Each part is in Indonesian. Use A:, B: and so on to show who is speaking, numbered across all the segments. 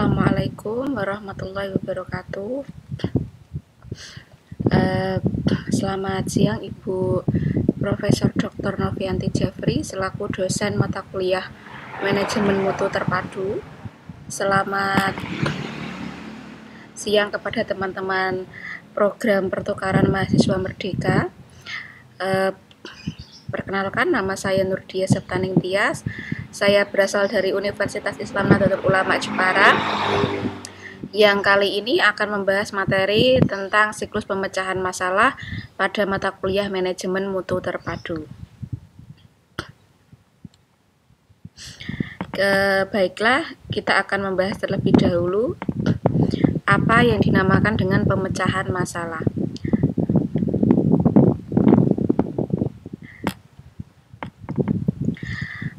A: Assalamualaikum warahmatullahi wabarakatuh. Selamat siang Ibu Profesor Dr. Novianti Jafri selaku dosen mata kuliah Manajemen Mutu Terpadu. Selamat siang kepada teman-teman program pertukaran mahasiswa Merdeka. Perkenalkan, nama saya Nurdia Septaning Tias. Saya berasal dari Universitas Islam Nahdlatul Ulama Jepara, yang kali ini akan membahas materi tentang siklus pemecahan masalah pada mata kuliah Manajemen Mutu Terpadu. Baiklah, kita akan membahas terlebih dahulu apa yang dinamakan dengan pemecahan masalah.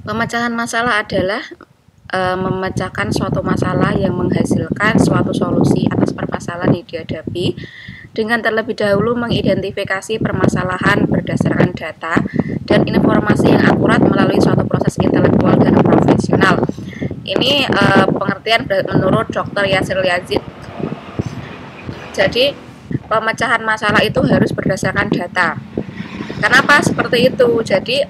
A: Pemecahan masalah adalah memecahkan suatu masalah yang menghasilkan suatu solusi atas permasalahan yang dihadapi dengan terlebih dahulu mengidentifikasi permasalahan berdasarkan data dan informasi yang akurat melalui suatu proses intelektual dan profesional. Ini pengertian menurut Dr. Yasir Yazid. Jadi, pemecahan masalah itu harus berdasarkan data. Kenapa seperti itu? Jadi,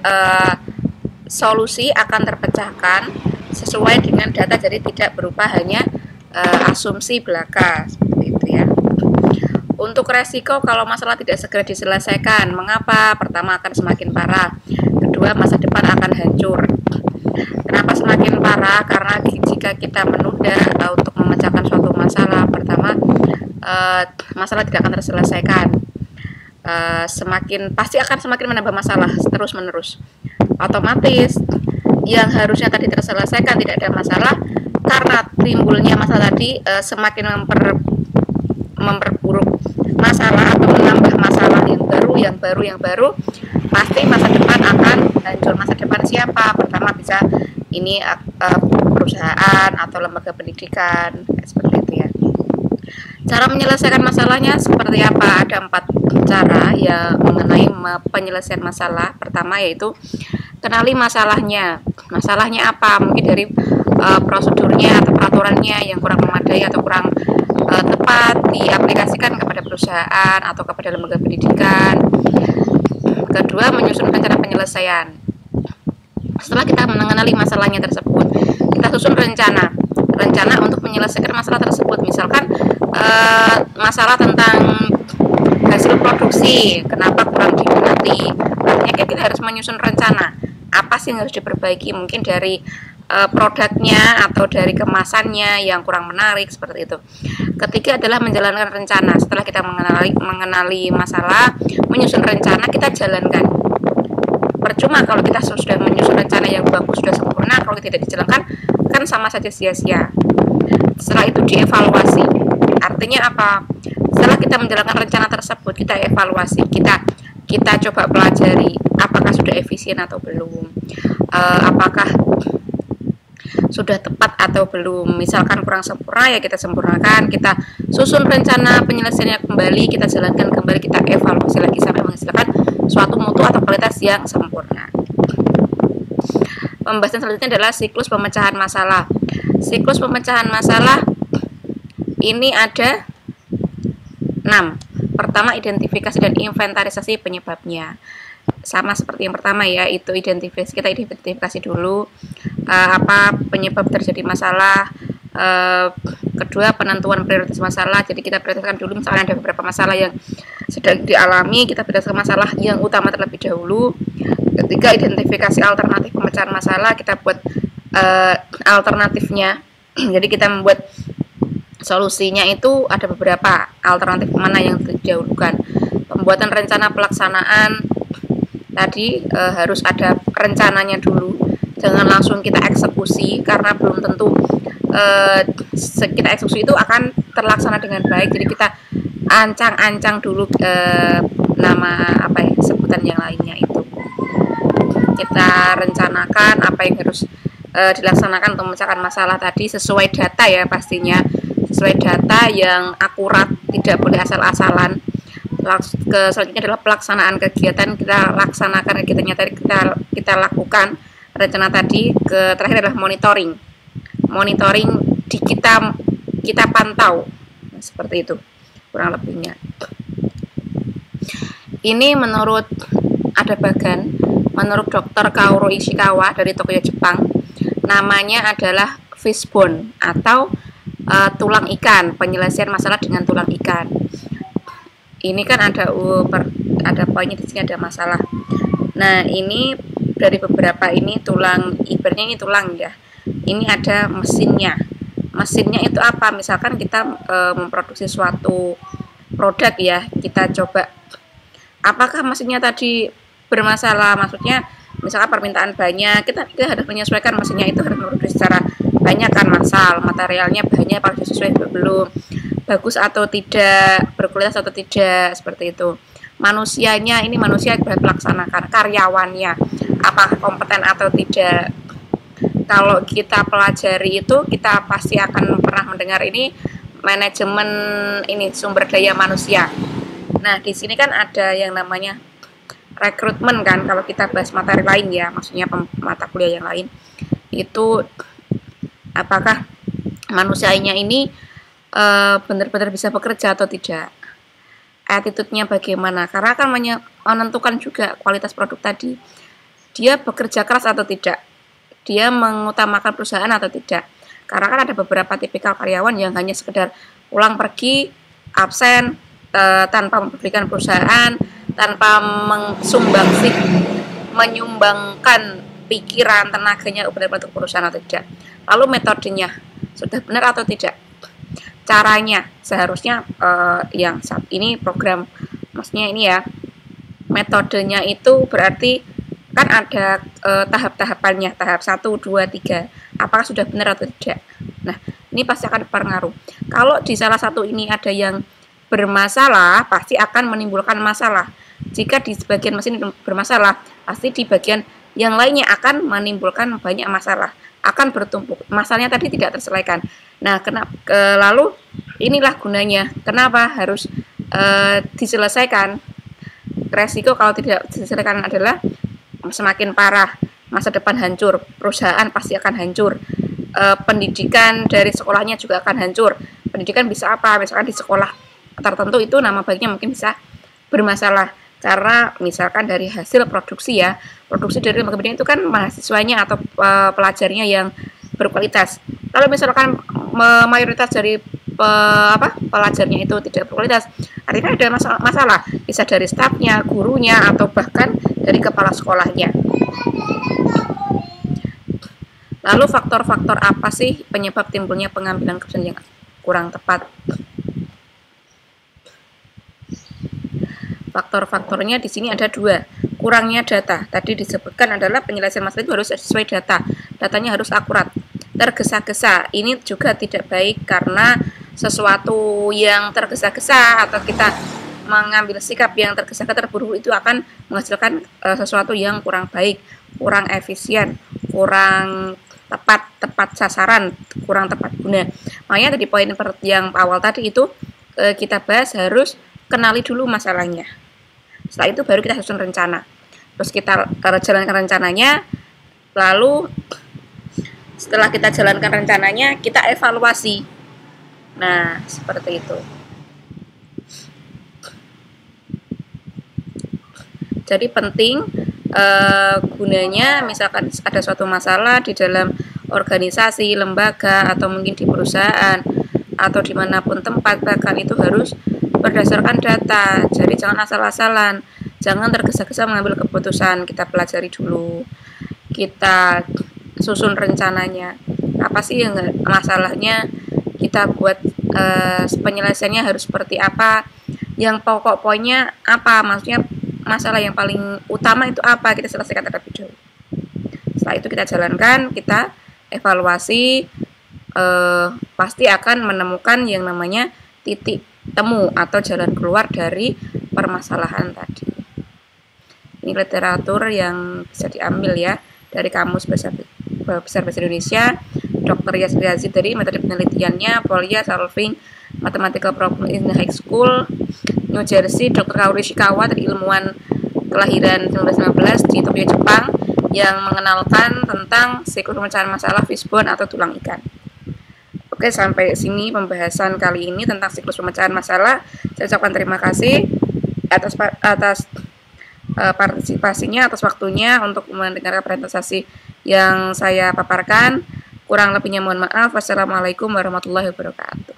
A: solusi akan terpecahkan sesuai dengan data, jadi tidak berupa hanya asumsi belaka seperti itu ya. Untuk resiko kalau masalah tidak segera diselesaikan, mengapa? Pertama, akan semakin parah. Kedua, masa depan akan hancur. Kenapa semakin parah? Karena jika kita menunda untuk memecahkan suatu masalah, pertama masalah tidak akan terselesaikan. Pasti akan semakin menambah masalah terus menerus. Otomatis yang harusnya tadi terselesaikan tidak ada masalah, karena timbulnya masalah tadi semakin memperburuk masalah atau menambah masalah yang baru, pasti masa depan akan hancur. Masa depan siapa? Pertama bisa ini perusahaan atau lembaga pendidikan, seperti itu ya. Cara menyelesaikan masalahnya seperti apa? Ada 4 cara ya mengenai penyelesaian masalah. Pertama yaitu kenali masalahnya. Masalahnya apa? Mungkin dari prosedurnya atau peraturannya yang kurang memadai atau kurang tepat diaplikasikan kepada perusahaan atau kepada lembaga pendidikan. Kedua, menyusun rencana penyelesaian. Setelah kita mengenali masalahnya tersebut, kita susun rencana untuk menyelesaikan masalah tersebut. Misalkan masalah tentang hasil produksi, kenapa kurang diminati, artinya kita harus menyusun rencana apa sih yang harus diperbaiki, mungkin dari produknya atau dari kemasannya yang kurang menarik, seperti itu. Ketiga adalah menjalankan rencana. Setelah kita mengenali masalah, menyusun rencana, kita jalankan. Percuma kalau kita sudah menyusun rencana yang bagus, sudah sempurna, kalau tidak dijalankan kan sama saja sia-sia. Setelah itu dievaluasi. Artinya apa? Setelah kita menjalankan rencana tersebut, kita evaluasi, kita coba pelajari apakah sudah efisien atau belum, apakah sudah tepat atau belum. Misalkan kurang sempurna ya kita sempurnakan, kita susun rencana penyelesaiannya kembali, kita jalankan kembali, kita evaluasi lagi sampai menghasilkan suatu mutu atau kualitas yang sempurna. Pembahasan selanjutnya adalah siklus pemecahan masalah. Siklus pemecahan masalah ini ada 6. Pertama, identifikasi dan inventarisasi penyebabnya. Sama seperti yang pertama ya, itu kita identifikasi dulu apa penyebab terjadi masalah. Kedua, penentuan prioritas masalah. Jadi kita prioritaskan dulu, misalnya ada beberapa masalah yang sedang dialami, kita prioritaskan masalah yang utama terlebih dahulu. Ketiga, identifikasi alternatif pemecahan masalah, kita buat alternatifnya. Jadi kita membuat solusinya itu ada beberapa alternatif mana yang didahulukan. Pembuatan rencana pelaksanaan tadi harus ada rencananya dulu. Jangan langsung kita eksekusi, karena belum tentu kita eksekusi itu akan terlaksana dengan baik. Jadi kita ancang-ancang dulu sebutan yang lainnya itu. Kita rencanakan apa yang harus dilaksanakan untuk memecahkan masalah tadi sesuai data ya, pastinya sesuai data yang akurat, tidak boleh asal-asalan. Selanjutnya adalah pelaksanaan kegiatan, kita laksanakan kegiatannya tadi, kita lakukan rencana tadi. Terakhir adalah monitoring kita pantau. Nah, seperti itu kurang lebihnya. Ini menurut menurut Dr. Kaoru Ishikawa dari Tokyo, Jepang, namanya adalah fishbone atau tulang ikan, penyelesaian masalah dengan tulang ikan. Ini kan ada poinnya di sini, ada masalah. Nah, ini dari beberapa ini tulang, ibaratnya ini tulang ya. Ini ada mesinnya. Mesinnya itu apa? Misalkan kita memproduksi suatu produk ya, kita coba apakah mesinnya tadi bermasalah, maksudnya misalkan permintaan banyak, kita harus menyesuaikan mesinnya itu harus memproduksi secara banyak kan, massal, materialnya bahannya apakah sesuai belum, bagus atau tidak, berkualitas atau tidak, seperti itu. Manusianya, ini manusia pelaksanakan, karyawannya apakah kompeten atau tidak. Kalau kita pelajari itu, kita pasti akan pernah mendengar ini manajemen ini sumber daya manusia. Nah, di sini kan ada yang namanya rekrutmen kan, kalau kita bahas materi lain ya, maksudnya mata kuliah yang lain, itu apakah manusianya ini benar-benar bisa bekerja atau tidak, attitude-nya bagaimana, karena akan menentukan juga kualitas produk tadi. Dia bekerja keras atau tidak, dia mengutamakan perusahaan atau tidak, karena kan ada beberapa tipikal karyawan yang hanya sekedar pulang pergi, absen, tanpa mempedulikan perusahaan, tanpa menyumbangkan pikiran, tenaganya benar-benar untuk perusahaan atau tidak. Lalu metodenya sudah benar atau tidak, caranya seharusnya yang saat ini program, maksudnya ini ya, metodenya itu berarti kan ada tahap-tahapannya, tahap 1, 2, 3, apakah sudah benar atau tidak. Nah, ini pasti akan berpengaruh. Kalau di salah satu ini ada yang bermasalah, pasti akan menimbulkan masalah. Jika di bagian mesin bermasalah, pasti di bagian yang lainnya akan menimbulkan banyak masalah, akan bertumpuk. Masalahnya tadi tidak terselesaikan. Nah, lalu inilah gunanya. Kenapa harus diselesaikan? Resiko kalau tidak diselesaikan adalah semakin parah, masa depan hancur, perusahaan pasti akan hancur, pendidikan dari sekolahnya juga akan hancur. Pendidikan bisa apa? Misalkan di sekolah tertentu itu nama baiknya mungkin bisa bermasalah karena misalkan dari hasil produksi ya, produksi dari lembaga pendidikan itu kan mahasiswanya atau pelajarnya yang berkualitas. Kalau misalkan mayoritas dari pelajarnya itu tidak berkualitas, artinya ada masalah, bisa dari stafnya, gurunya, atau bahkan dari kepala sekolahnya. Lalu faktor-faktor apa sih penyebab timbulnya pengambilan keputusan yang kurang tepat? Faktor-faktornya di sini ada 2. Kurangnya data. Tadi disebutkan adalah penyelesaian masalah itu harus sesuai data. Datanya harus akurat. Tergesa-gesa. Ini juga tidak baik karena sesuatu yang tergesa-gesa atau kita mengambil sikap yang tergesa-gesa, terburu-buru itu akan menghasilkan sesuatu yang kurang baik, kurang efisien, kurang tepat sasaran, kurang tepat guna. Makanya tadi poin yang awal tadi itu kita bahas harus kenali dulu masalahnya. Setelah itu baru kita susun rencana. Terus kita jalankan rencananya. Lalu setelah kita jalankan rencananya, kita evaluasi. Nah, seperti itu. Jadi penting gunanya misalkan ada suatu masalah di dalam organisasi, lembaga, atau mungkin di perusahaan atau dimanapun tempat, bahkan itu harus berdasarkan data. Jadi jangan asal-asalan, jangan tergesa-gesa mengambil keputusan. Kita pelajari dulu, kita susun rencananya, apa sih yang masalahnya, kita buat penyelesaiannya harus seperti apa, yang pokok poinnya apa, maksudnya masalah yang paling utama itu apa, kita selesaikan terlebih dahulu. Setelah itu kita jalankan, kita evaluasi, pasti akan menemukan yang namanya titik temu atau jalan keluar dari permasalahan tadi. Ini literatur yang bisa diambil ya dari Kamus Besar Bahasa Indonesia, Dr. Yasri Yazid dari metode penelitiannya, Polya Solving Mathematical Problem in High School, New Jersey, Dr. Kaoru Ishikawa dari ilmuwan kelahiran 1919 di Tokyo, Jepang, yang mengenalkan tentang siklus pemecahan masalah fishbone atau tulang ikan. Oke. Oke, sampai sini pembahasan kali ini tentang siklus pemecahan masalah. Saya ucapkan terima kasih atas partisipasinya, atas waktunya untuk mendengarkan presentasi yang saya paparkan. Kurang lebihnya mohon maaf. Wassalamualaikum warahmatullahi wabarakatuh.